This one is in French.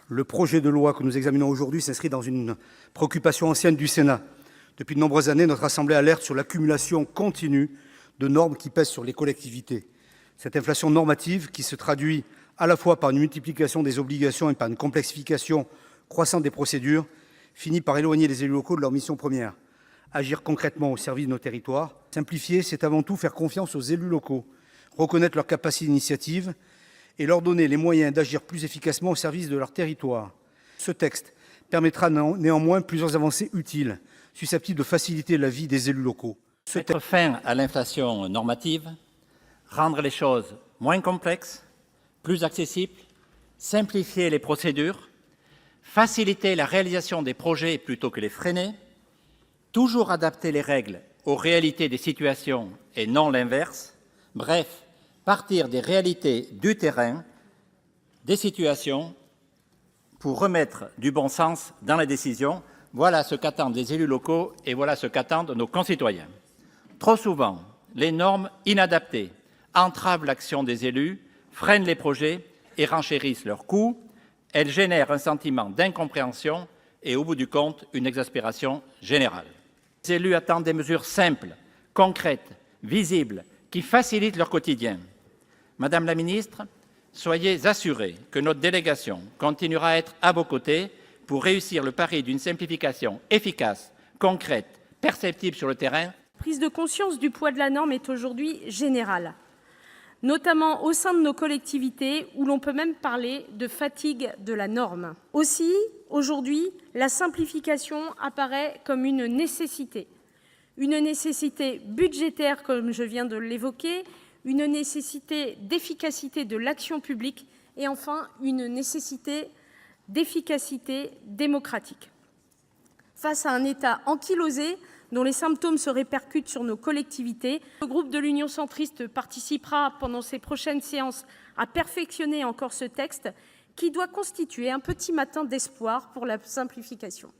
Le projet de loi que nous examinons aujourd'hui s'inscrit dans une préoccupation ancienne du Sénat. Depuis de nombreuses années, notre Assemblée alerte sur l'accumulation continue de normes qui pèsent sur les collectivités. Cette inflation normative, qui se traduit à la fois par une multiplication des obligations et par une complexification croissante des procédures, finit par éloigner les élus locaux de leur mission première. Agir concrètement au service de nos territoires. Simplifier, c'est avant tout faire confiance aux élus locaux, reconnaître leur capacité d'initiative et leur donner les moyens d'agir plus efficacement au service de leur territoire. Ce texte permettra néanmoins plusieurs avancées utiles, susceptibles de faciliter la vie des élus locaux. Mettre fin à l'inflation normative, rendre les choses moins complexes, plus accessibles, simplifier les procédures, faciliter la réalisation des projets plutôt que les freiner, toujours adapter les règles aux réalités des situations et non l'inverse, bref, partir des réalités du terrain, des situations, pour remettre du bon sens dans les décisions. Voilà ce qu'attendent les élus locaux et voilà ce qu'attendent nos concitoyens. Trop souvent, les normes inadaptées entravent l'action des élus, freinent les projets et renchérissent leurs coûts. Elles génèrent un sentiment d'incompréhension et, au bout du compte, une exaspération générale. Les élus attendent des mesures simples, concrètes, visibles, qui facilitent leur quotidien. Madame la ministre, soyez assurée que notre délégation continuera à être à vos côtés pour réussir le pari d'une simplification efficace, concrète, perceptible sur le terrain. La prise de conscience du poids de la norme est aujourd'hui générale, notamment au sein de nos collectivités, où l'on peut même parler de fatigue de la norme. Aussi, aujourd'hui, la simplification apparaît comme une nécessité budgétaire, comme je viens de l'évoquer, une nécessité d'efficacité de l'action publique et enfin une nécessité d'efficacité démocratique. Face à un État ankylosé, dont les symptômes se répercutent sur nos collectivités, le groupe de l'Union centriste participera pendant ces prochaines séances à perfectionner encore ce texte qui doit constituer un petit matin d'espoir pour la simplification.